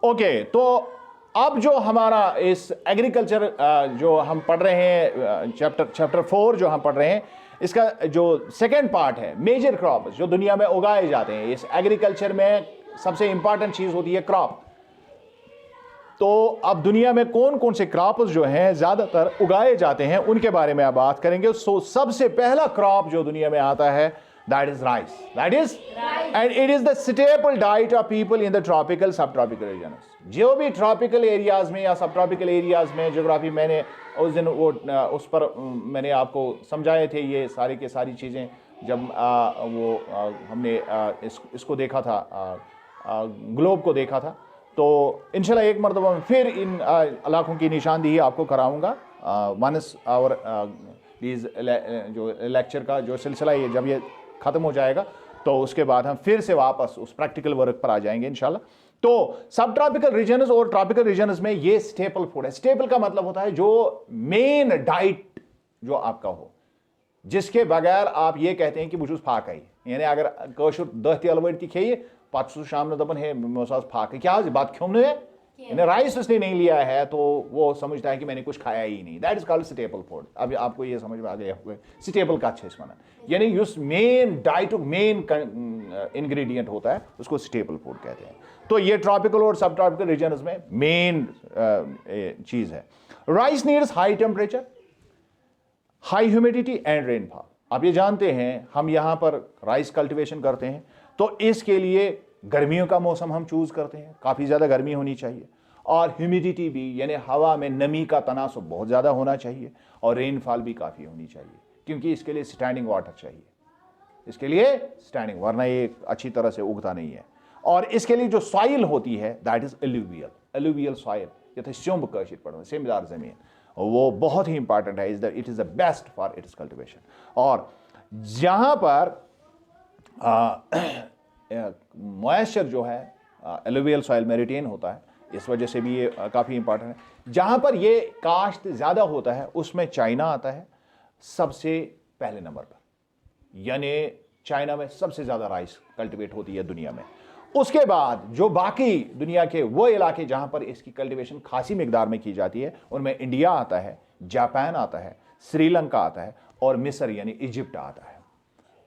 Okay, तो अब जो हमारा इस एग्रीकल्चर जो हम पढ़ रहे हैं, चैप्टर 4 जो हम पढ़ रहे हैं, इसका जो सेकेंड पार्ट है मेजर क्रॉप जो दुनिया में उगाए जाते हैं। इस एग्रीकल्चर में सबसे इंपॉर्टेंट चीज होती है क्रॉप। तो अब दुनिया में कौन कौन से क्रॉप्स जो हैं ज्यादातर उगाए जाते हैं उनके बारे में आप बात करेंगे। सो सबसे पहला क्रॉप जो दुनिया में आता है that is rice. And it is the staple diet of people in the tropical subtropical regions. जो भी ट्रॉपिकल एरियाज में या सब ट्रॉपिकल एरियाज में ज्योग्राफी मैंने उस दिन वो उस पर मैंने आपको समझाए थे ये सारी के सारी चीज़ें जब हमने इसको देखा था, ग्लोब को देखा था। तो इंशाल्लाह एक मरतबा मैं फिर इन इलाकों की निशानदेही आपको कराऊंगा। वंस और जो लेक्चर का जो सिलसिला ये जब ये ख़त्म हो जाएगा तो उसके बाद हम फिर से वापस उस प्रैक्टिकल वर्क पर आ जाएंगे इंशाल्लाह। तो सब ट्रॉपिकल रीजन्स और ट्रॉपिकल रीजन्स में ये स्टेपल फूड है। स्टेपल का मतलब होता है जो मेन डाइट जो आपका हो, जिसके बगैर आप ये कहते हैं कि मुझे फाक आई, यानी अगर कशुर 10 तेल वट ती खेये पत शाम दपन है फाक क्या बात क्यों है, राइस उसने नहीं लिया है तो वो समझता है कि मैंने कुछ खाया ही नहीं। That is called staple food. अभी आपको ये समझ में आ गया होगा स्टेपल का अच्छा वन, यानी उस मेन डाइट मेन इंग्रेडिएंट होता है उसको स्टेपल फूड कहते हैं। तो ये ट्रॉपिकल और सब ट्रॉपिकल रीजन्स में मेन चीज है। Rice needs high temperature, high humidity and rainfall. आप ये जानते हैं हम यहां पर राइस कल्टीवेशन करते हैं तो इसके लिए गर्मियों का मौसम हम चूज करते हैं, काफ़ी ज़्यादा गर्मी होनी चाहिए और ह्यूमिडिटी भी यानी हवा में नमी का तनासुब बहुत ज़्यादा होना चाहिए और रेनफॉल भी काफ़ी होनी चाहिए क्योंकि इसके लिए स्टैंडिंग वाटर चाहिए, इसके लिए स्टैंडिंग, वरना ये अच्छी तरह से उगता नहीं है। और इसके लिए जो सॉइल होती है दैट इज एलुवियल सॉइल, यथा स्योम्ब कशिर पड़ना सेमदार ज़मीन, वो बहुत ही इंपॉर्टेंट है। It is the best for its cultivation. और जहाँ पर मॉइस्चर जो है एलुवियल सॉइल में रिटेन होता है, इस वजह से भी ये काफ़ी इंपॉर्टेंट है। जहाँ पर ये काश्त ज़्यादा होता है उसमें चाइना आता है सबसे पहले नंबर पर, यानी चाइना में सबसे ज़्यादा राइस कल्टीवेट होती है दुनिया में। उसके बाद जो बाकी दुनिया के वो इलाके जहाँ पर इसकी कल्टीवेशन खासी मिकदार में की जाती है उनमें इंडिया आता है, जापान आता है, श्रीलंका आता है और मिस्र यानी इजिप्ट आता है।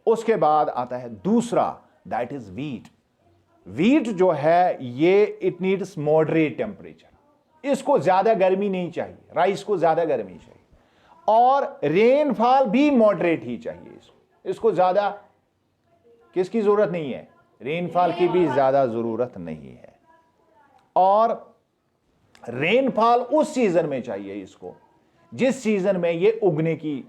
उसके बाद आता है दूसरा दैट इज वीट। वीट जो है ये इट नीड्स मॉडरेट टेम्परेचर, इसको ज्यादा गर्मी नहीं चाहिए, राइस को ज्यादा गर्मी चाहिए और रेनफॉल भी मॉडरेट ही चाहिए। इसको ज्यादा किसकी जरूरत नहीं है, रेनफॉल की भी ज्यादा जरूरत नहीं है। और रेनफॉल उस सीजन में चाहिए इसको जिस सीजन में ये उगने की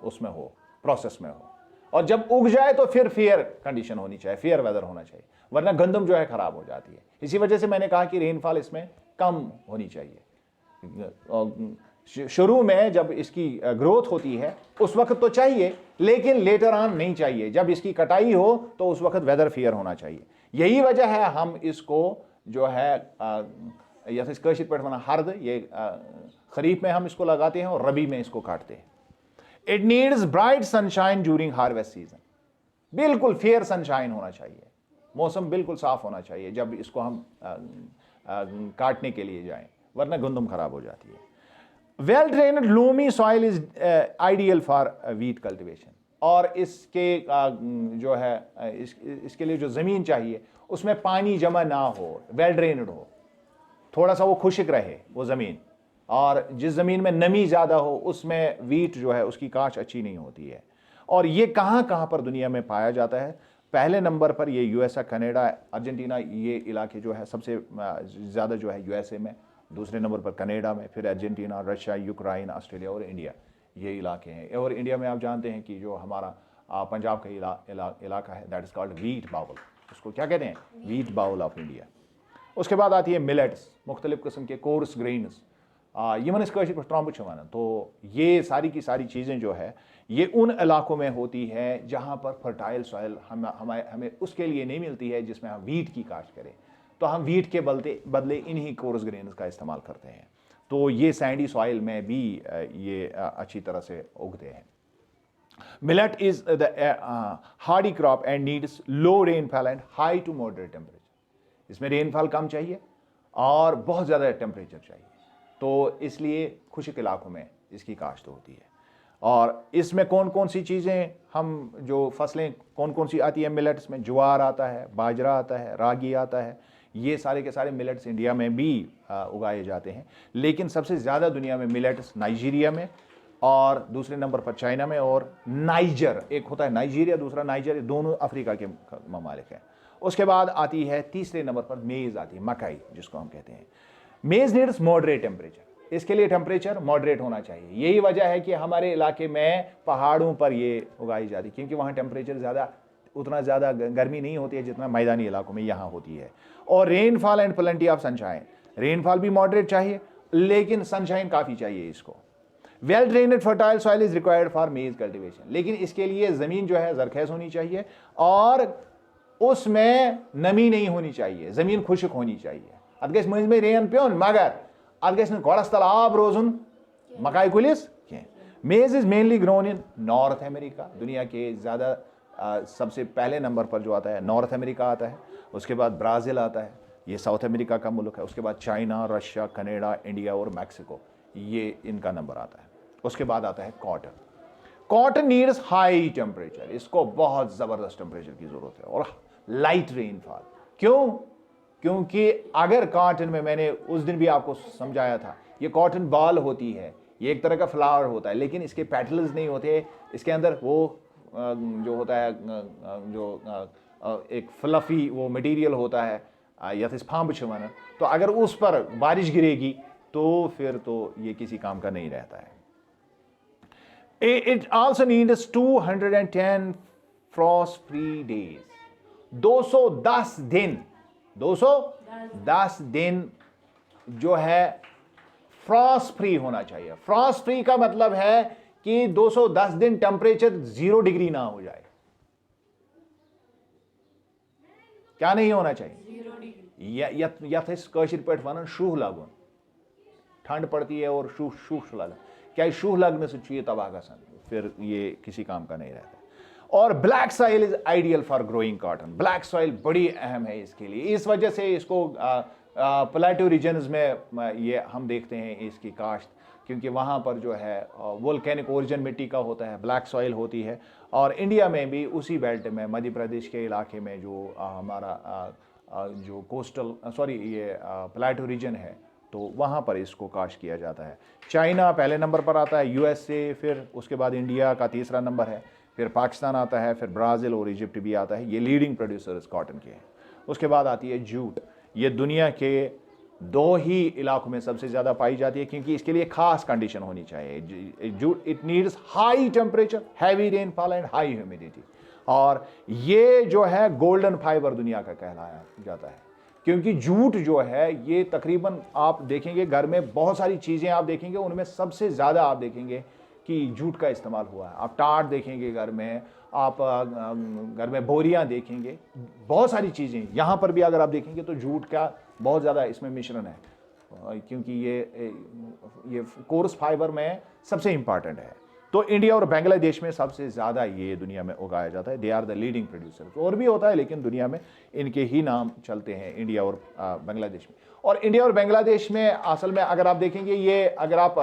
उसमें हो, प्रोसेस में हो, और जब उग जाए तो फिर फेयर कंडीशन होनी चाहिए, फेयर वेदर होना चाहिए, वरना गंदम जो है खराब हो जाती है। इसी वजह से मैंने कहा कि रेनफॉल इसमें कम होनी चाहिए। शुरू में जब इसकी ग्रोथ होती है उस वक्त तो चाहिए, लेकिन लेटर ऑन नहीं चाहिए। जब इसकी कटाई हो तो उस वक्त वेदर फेयर होना चाहिए। यही वजह है हम इसको जो है हर्द ये खरीफ में हम इसको लगाते हैं और रबी में इसको काटते हैं। It needs bright sunshine during harvest season, बिल्कुल फेयर सनशाइन होना चाहिए, मौसम बिल्कुल साफ होना चाहिए जब इसको हम काटने के लिए जाएं, वरना गंदम खराब हो जाती है। Well drained Lumi soil is ideal for wheat cultivation. और इसके जो है इसके लिए जो ज़मीन चाहिए उसमें पानी जमा ना हो, वेल ड्रेन्ड हो, थोड़ा सा वो खुश्क रहे वो ज़मीन, और जिस ज़मीन में नमी ज़्यादा हो उसमें वीट जो है उसकी काश अच्छी नहीं होती है। और ये कहाँ कहाँ पर दुनिया में पाया जाता है? पहले नंबर पर ये यूएसए, कनाडा, अर्जेंटीना, ये इलाके जो है सबसे ज़्यादा जो है यूएसए में, दूसरे नंबर पर कनाडा में, फिर अर्जेंटीना, रशिया, यूक्रेन, ऑस्ट्रेलिया और इंडिया, ये इलाके हैं। और इंडिया में आप जानते हैं कि जो हमारा पंजाब का इलाका है that is called wheat bowl, उसको क्या कहते हैं? Wheat bowl of India. उसके बाद आती है मिलेट्स, मुख्तलिफ़ किस्म के कोर्स ग्रेन्स, यमन ट्रम्प वन। तो ये सारी की सारी चीज़ें जो है ये उन इलाकों में होती है जहाँ पर फर्टाइल सॉइल हमें उसके लिए नहीं मिलती है जिसमें हम वीट की काश्त करें, तो हम वीट के बदले इन्हीं कोर्स ग्रेन्स का इस्तेमाल करते हैं। तो ये सैंडी सॉइल में भी ये अच्छी तरह से उगते हैं। Millet is the hardy crop and needs low rainfall and high to moderate temperature. इसमें रेनफॉल कम चाहिए और बहुत ज़्यादा टेम्परेचर चाहिए, तो इसलिए खुश्क इलाकों में इसकी काश्त होती है। और इसमें कौन कौन सी चीज़ें, हम जो फसलें कौन कौन सी आती है मिलेट्स में, ज्वार आता है, बाजरा आता है, रागी आता है, ये सारे के सारे मिलेट्स इंडिया में भी उगाए जाते हैं। लेकिन सबसे ज़्यादा दुनिया में मिलेट्स नाइजीरिया में, और दूसरे नंबर पर चाइना में, और नाइजर, एक होता है नाइजीरिया, दूसरा नाइजर, दोनों अफ्रीका के ममालिक हैं। उसके बाद आती है तीसरे नंबर पर मेज़ आती है, मकई जिसको हम कहते हैं। मेज़ नीड्स मॉडरेट टेम्परेचर, इसके लिए टेम्परेचर मॉडरेट होना चाहिए। यही वजह है कि हमारे इलाके में पहाड़ों पर ये उगाई जाती है, क्योंकि वहाँ टेम्परेचर ज़्यादा, उतना ज़्यादा गर्मी नहीं होती है जितना मैदानी इलाकों में यहाँ होती है। और rainfall and plenty of sunshine, rainfall भी मॉडरेट चाहिए लेकिन सनशाइन काफ़ी चाहिए इसको। Well drained fertile soil is required for maize cultivation, लेकिन इसके लिए ज़मीन जो है जरखेज़ होनी चाहिए और उसमें नमी नहीं होनी चाहिए, ज़मीन खुश्क होनी चाहिए। अत गस मज में रेन पियोन मगर अत गस गोड़स तल आब रोजुन मकाई कुलिस कह। मेज is mainly grown in north America, दुनिया के ज़्यादा सबसे पहले नंबर पर जो आता है नॉर्थ अमेरिका आता है, उसके बाद ब्राज़ील आता है, ये साउथ अमेरिका का मुल्क है, उसके बाद चाइना, रशिया, कनाडा, इंडिया और मैक्सिको, ये इनका नंबर आता है। उसके बाद आता है cotton. Cotton needs high temperature, इसको बहुत ज़बरदस्त टेम्परेचर की ज़रूरत है और लाइट रेनफॉल। क्यों? क्योंकि अगर कॉटन में, मैंने उस दिन भी आपको समझाया था, ये कॉटन बॉल होती है, ये एक तरह का फ्लावर होता है, लेकिन इसके पेटल्स नहीं होते, इसके अंदर वो जो होता है जो एक फ्लफी वो मटेरियल होता है यथिस फांब वन, तो अगर उस पर बारिश गिरेगी तो फिर तो ये किसी काम का नहीं रहता है। It also needs 210 Frost free days, 210 दिन, 210 दिन जो है फ्रॉस्ट फ्री होना चाहिए। फ्रॉस्ट फ्री का मतलब है कि 210 दिन टेम्परेचर 0 डिग्री ना हो जाए। क्या नहीं होना चाहिए? 0 डिग्री। यशिर पे वन शूह लगन, ठंड पड़ती है और शूह लगन, क्या शूह लगने से ये तबाह का सन, फिर ये किसी काम का नहीं रहता। और black soil is ideal for growing cotton, black soil बड़ी अहम है इसके लिए, इस वजह से इसको प्लेटू रीजन्स में ये हम देखते हैं इसकी काश्त, क्योंकि वहाँ पर जो है वोल्केनिक ओरिजिन मिट्टी का होता है, ब्लैक सॉइल होती है। और इंडिया में भी उसी बेल्ट में, मध्य प्रदेश के इलाके में जो हमारा जो कोस्टल ये प्लेटू रीजन है, तो वहाँ पर इसको काश्त किया जाता है। चाइना पहले नंबर पर आता है, यूएसए, फिर उसके बाद इंडिया का तीसरा नंबर है, फिर पाकिस्तान आता है, फिर ब्राज़ील और इजिप्ट भी आता है, ये लीडिंग प्रोड्यूसर्स कॉटन के हैं। उसके बाद आती है जूट, ये दुनिया के 2 ही इलाकों में सबसे ज़्यादा पाई जाती है, क्योंकि इसके लिए खास कंडीशन होनी चाहिए। Jute it needs high temperature, heavy rainfall and high humidity. और ये जो है गोल्डन फाइबर दुनिया का कहलाया जाता है, क्योंकि जूट जो है ये तकरीबन आप देखेंगे घर में बहुत सारी चीज़ें आप देखेंगे, उनमें सबसे ज़्यादा आप देखेंगे कि जूट का इस्तेमाल हुआ है। आप टाट देखेंगे घर में, आप घर में बोरियां देखेंगे, बहुत सारी चीज़ें, यहाँ पर भी अगर आप देखेंगे तो जूट का बहुत ज़्यादा इसमें मिश्रण है, क्योंकि ये कोर्स फाइबर में सबसे इम्पॉर्टेंट है। तो इंडिया और बांग्लादेश में सबसे ज़्यादा ये दुनिया में उगाया जाता है, they are the leading producer. और भी होता है लेकिन दुनिया में इनके ही नाम चलते हैं, इंडिया और बांग्लादेश में। और इंडिया और बांग्लादेश में असल में अगर आप देखेंगे, ये अगर आप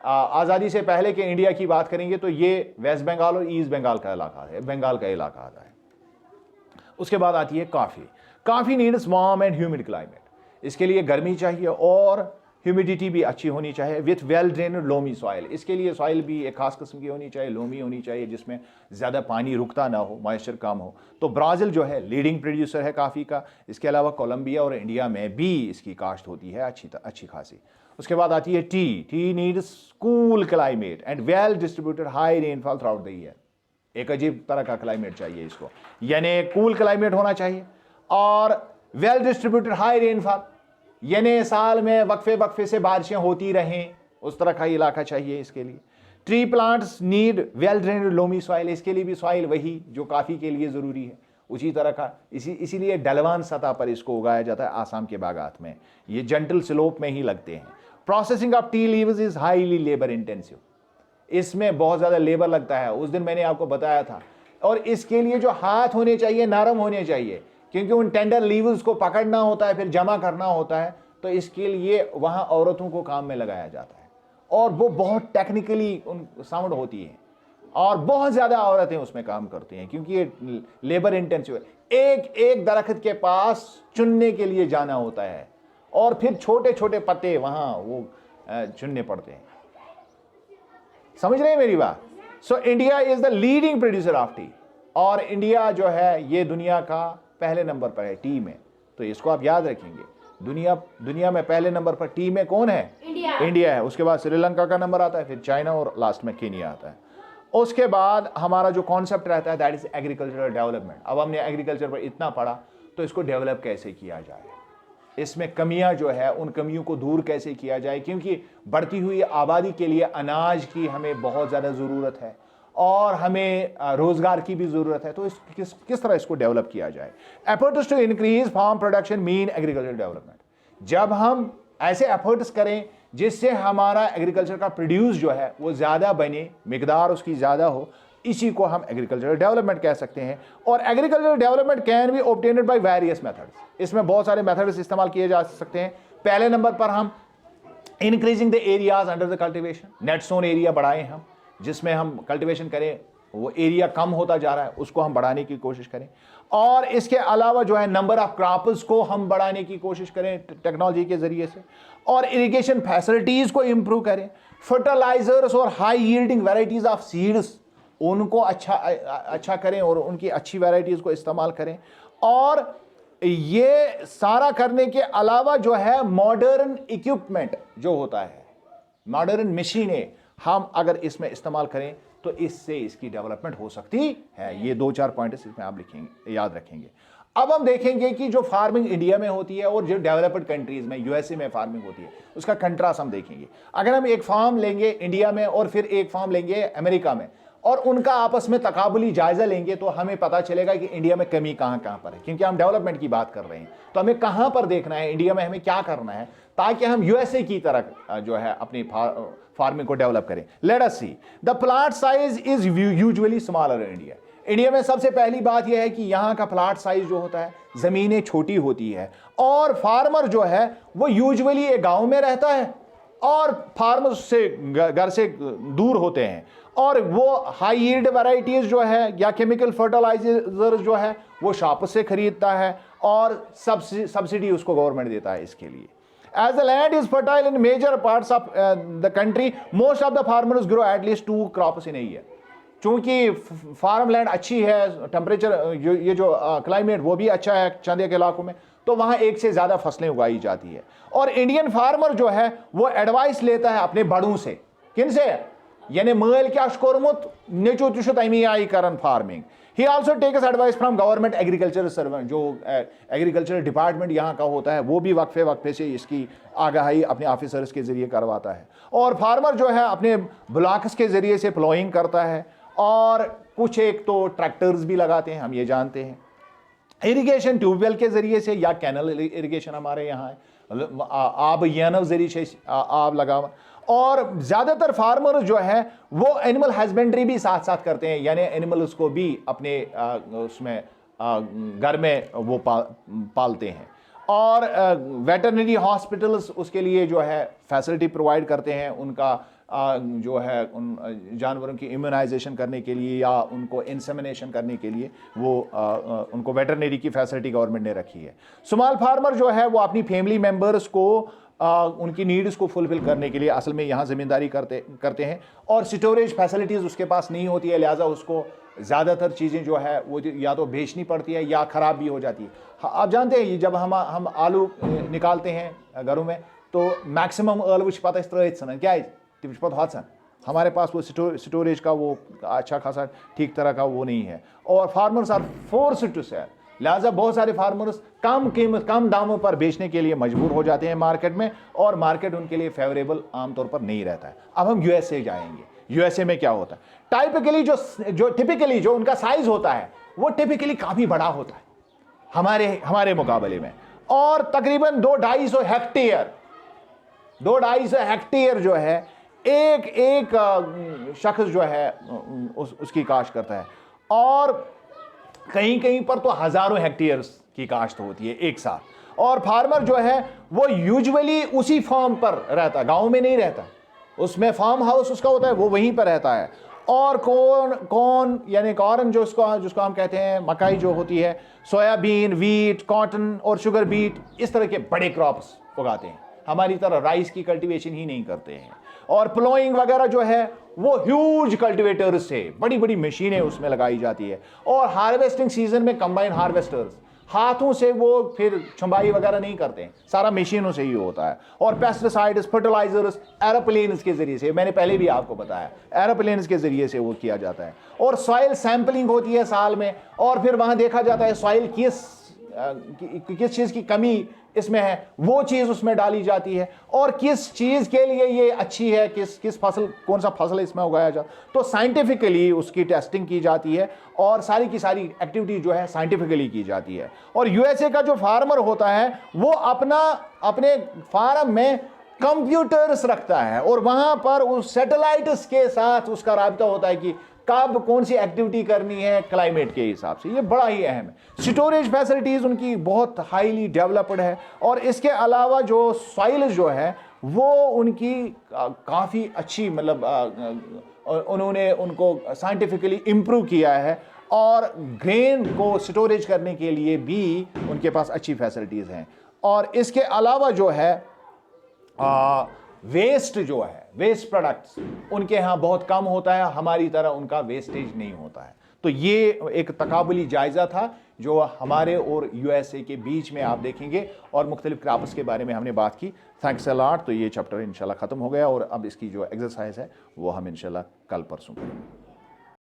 आज़ादी से पहले के इंडिया की बात करेंगे तो ये वेस्ट बंगाल और ईस्ट बंगाल का इलाका है, बंगाल का इलाका आता है। उसके बाद आती है coffee. Coffee needs warm and humid climate, इसके लिए गर्मी चाहिए और ह्यूमिडिटी भी अच्छी होनी चाहिए, with well drained loamy soil, इसके लिए सॉइल भी एक खास किस्म की होनी चाहिए, लोमी होनी चाहिए, जिसमें ज़्यादा पानी रुकता ना हो, मॉइस्चर कम हो। तो ब्राज़ील जो है लीडिंग प्रोड्यूसर है कॉफ़ी का। इसके अलावा कोलंबिया और इंडिया में भी इसकी काश्त होती है अच्छी खासी। उसके बाद आती है T needs cool climate and well distributed high rainfall through out the year. एक अजीब तरह का क्लाइमेट चाहिए इसको, यानी कूल क्लाइमेट होना चाहिए और वेल डिस्ट्रीब्यूटेड हाई रेनफॉल, यानी साल में वक्फे से बारिशें होती रहें, उस तरह का इलाका चाहिए इसके लिए। Tree plants need well drained loamy soil, इसके लिए भी सॉइल वही जो कॉफ़ी के लिए ज़रूरी है, उसी तरह का, इसीलिए ढलवान सतह पर इसको उगाया जाता है। आसाम के बागात में ये जेंटल स्लोप में ही लगते हैं। Processing of tea leaves is highly labour intensive, इसमें बहुत ज़्यादा लेबर लगता है, उस दिन मैंने आपको बताया था। और इसके लिए जो हाथ होने चाहिए नरम होने चाहिए, क्योंकि उन टेंडर लीव्स को पकड़ना होता है, फिर जमा करना होता है, तो इसके लिए वहाँ औरतों को काम में लगाया जाता है और वो बहुत टेक्निकली साउंड होती है और बहुत ज़्यादा औरतें उसमें काम करती हैं क्योंकि ये लेबर इंटेंसिव है। एक एक दरख्त के पास चुनने के लिए जाना होता है और फिर छोटे छोटे पत्ते वहाँ वो चुनने पड़ते हैं। समझ रहे हैं मेरी बात? So India is the leading producer of T और इंडिया जो है ये दुनिया का पहले नंबर पर है टी में। तो इसको आप याद रखेंगे, दुनिया में पहले नंबर पर टी में कौन है? इंडिया है। उसके बाद श्रीलंका का नंबर आता है, फिर चाइना और लास्ट में केनिया आता है। उसके बाद हमारा जो कॉन्सेप्ट रहता है दैट इज एग्रीकल्चरल डेवलपमेंट। अब हमने एग्रीकल्चर पर इतना पढ़ा तो इसको डेवलप कैसे किया जाए, इसमें कमियां जो है उन कमियों को दूर कैसे किया जाए, क्योंकि बढ़ती हुई आबादी के लिए अनाज की हमें बहुत ज़्यादा ज़रूरत है और हमें रोज़गार की भी ज़रूरत है। तो किस तरह इसको डेवलप किया जाए। Efforts to increase farm production mean agriculture development. जब हम ऐसे एफर्ट्स करें जिससे हमारा एग्रीकल्चर का प्रोड्यूस जो है वो ज़्यादा बने, मिकदार उसकी ज़्यादा हो, इसी को हम एग्रीकल्चरल डेवलपमेंट कह सकते हैं। और agricultural development can be obtained by various methods. इसमें बहुत सारे मेथड्स इस्तेमाल किए जा सकते हैं। पहले नंबर पर हम increasing the areas under the cultivation, net sown area बढ़ाएं हम, जिसमें हम कल्टिवेशन करें, वो एरिया कम होता जा रहा है उसको हम बढ़ाने की कोशिश करें। और इसके अलावा जो है नंबर ऑफ क्रॉप्स को हम बढ़ाने की कोशिश करें टेक्नोलॉजी के जरिए से, और इरिगेशन फैसिलिटीज को इंप्रूव करें। फर्टिलाइजर्स और high yielding varieties of seeds उनको अच्छा करें और उनकी अच्छी वेराइटीज को इस्तेमाल करें। और ये सारा करने के अलावा जो है मॉडर्न इक्विपमेंट जो होता है, मॉडर्न मशीनें हम अगर इसमें इस्तेमाल करें तो इससे इसकी डेवलपमेंट हो सकती है। ये 2-4 पॉइंट इसमें आप लिखेंगे, याद रखेंगे। अब हम देखेंगे कि जो फार्मिंग इंडिया में होती है और जो डेवलप्ड कंट्रीज में यूएसए में फार्मिंग होती है उसका कंट्रास्ट हम देखेंगे। अगर हम एक फार्म लेंगे इंडिया में और फिर एक फार्म लेंगे अमेरिका में और उनका आपस में तकाबुली जायजा लेंगे तो हमें पता चलेगा कि इंडिया में कमी कहां पर है, क्योंकि हम डेवलपमेंट की बात कर रहे हैं। तो हमें कहां पर देखना है, इंडिया में हमें क्या करना है ताकि हम यूएसए की तरह जो है अपनी फार्मिंग को डेवलप करें। Let us see the plot size is usually smaller in India. India में सबसे पहली बात यह है कि यहाँ का प्लॉट साइज जो होता है, जमीनें छोटी होती है और फार्मर जो है वो यूजुअली एक गांव में रहता है और फार्मर से घर से दूर होते हैं और वो हाई यील्ड वैरायटीज जो है या केमिकल फर्टिलाइजर जो है वो शॉप से खरीदता है और सब्सिडी उसको गवर्नमेंट देता है इसके लिए। As the land is fertile in major parts of the country, most of the farmers grow at least 2 crops in a year. चूंकि फार्म लैंड अच्छी है, टेम्परेचर ये जो क्लाइमेट वो भी अच्छा है चंद के इलाकों में, तो वहाँ एक से ज़्यादा फसलें उगाई जाती है। और इंडियन फार्मर जो है वो एडवाइस लेता है अपने बड़ों से। किन से? यानी मल क्या कोर्मुत नेचो तुशु तमी आई करन farming. He also takes advice from government agriculture servant, जो एग्रीकल्चर डिपार्टमेंट यहाँ का होता है वो भी वक्फे से इसकी आगाही अपने ऑफिसर्स के जरिए करवाता है। और फार्मर जो है अपने ब्लॉक्स के जरिए से प्लॉइंग करता है और कुछ एक तो ट्रैक्टर्स भी लगाते हैं, हम ये जानते हैं। इरिगेशन ट्यूबवेल के जरिए से या कैनल इरिगेशन हमारे यहाँ है, आब यानव जरिए से आब लगा। और ज़्यादातर फार्मर जो है वो एनिमल हस्बेंड्री भी साथ साथ करते हैं, यानी एनिमल्स को भी अपने उसमें घर में वो पालते हैं। और वेटरनरी हॉस्पिटल्स उसके लिए जो है फैसिलिटी प्रोवाइड करते हैं, उनका जो है उन जानवरों की इम्यूनाइजेशन करने के लिए या उनको इंसेमिनेशन करने के लिए वो उनको वेटरनरी की फैसिलिटी गवर्नमेंट ने रखी है। स्मॉल फार्मर जो है वो अपनी फैमिली मेम्बर्स को उनकी नीड्स को फुलफिल करने के लिए असल में यहाँ ज़मींदारी करते हैं और स्टोरेज फैसिलिटीज़ उसके पास नहीं होती है, लिहाजा उसको ज़्यादातर चीज़ें जो है वो या तो बेचनी पड़ती है या ख़राब भी हो जाती है। आप जानते हैं जब हम आलू निकालते हैं घरों में तो मैक्सिमम आलू पता सन क्या तम पता हमारे पास वो स्टोरेज का वो अच्छा खासा ठीक तरह का वो नहीं है और farmers are forced to sell. लिहाजा बहुत सारे फार्मर्स कम दामों पर बेचने के लिए मजबूर हो जाते हैं मार्केट में और मार्केट उनके लिए फेवरेबल आमतौर पर नहीं रहता है। अब हम यूएसए जाएंगे। यूएसए में क्या होता है? टिपिकली जो उनका साइज होता है वो टिपिकली काफ़ी बड़ा होता है हमारे मुकाबले में, और तकरीबन 200-250 हेक्टेयर जो है एक शख्स जो है उसकी काश्त करता है और कहीं पर तो हज़ारों हेक्टेयर्स की काश्त होती है एक साथ। और फार्मर जो है वो यूजुअली उसी फार्म पर रहता है, गांव में नहीं रहता, उसमें फार्म हाउस उसका होता है, वो वहीं पर रहता है। और कौन यानी कॉर्न जो जिसको हम कहते हैं, मकाई जो होती है, सोयाबीन, वीट, कॉटन और शुगर बीट, इस तरह के बड़े क्रॉप्स उगाते हैं। हमारी तरह राइस की कल्टीवेशन ही नहीं करते हैं। और प्लोइंग वगैरह जो है वो ह्यूज कल्टीवेटर्स से, बड़ी बड़ी मशीनें उसमें लगाई जाती है। और हार्वेस्टिंग सीजन में कंबाइन हार्वेस्टर्स, हाथों से वो फिर छुंबाई वगैरह नहीं करते हैं, सारा मशीनों से ही होता है। और पेस्टिसाइड्स, फर्टिलाइजर्स एरोप्लेन्स के जरिए से, मैंने पहले भी आपको बताया, एरोप्लेन्स के जरिए से वो किया जाता है। और सॉइल सैंपलिंग होती है साल में, और फिर वहां देखा जाता है सॉइल किस चीज की कमी इसमें है, वो चीज उसमें डाली जाती है। और किस चीज के लिए ये अच्छी है, किस फसल, कौन सा फसल इसमें उगाया जाता, तो साइंटिफिकली उसकी टेस्टिंग की जाती है और सारी की सारी एक्टिविटी जो है साइंटिफिकली की जाती है। और यूएसए का जो फार्मर होता है वो अपने फार्म में कंप्यूटर्स रखता है, और वहां पर उस सैटेलाइट्स के साथ उसका राब्ता होता है कि कब कौन सी एक्टिविटी करनी है क्लाइमेट के हिसाब से। ये बड़ा ही अहम है। स्टोरेज फैसिलिटीज उनकी बहुत हाईली डेवलप्ड है। और इसके अलावा जो सॉइल जो है वो उनकी काफ़ी अच्छी, मतलब उन्होंने उनको साइंटिफिकली इम्प्रूव किया है। और ग्रेन को स्टोरेज करने के लिए भी उनके पास अच्छी फैसिलिटीज़ हैं। और इसके अलावा जो है वेस्ट जो है, वेस्ट प्रोडक्ट्स उनके यहाँ बहुत कम होता है, हमारी तरह उनका वेस्टेज नहीं होता है। तो ये एक तकाबुली जायज़ा था जो हमारे और यूएसए के बीच में आप देखेंगे, और मुख्तलिफ क्रॉप्स के बारे में हमने बात की। Thanks a lot. तो ये चैप्टर इंशाल्लाह ख़त्म हो गया, और अब इसकी जो एक्सरसाइज है वो हम इंशाल्लाह कल परसों करेंगे।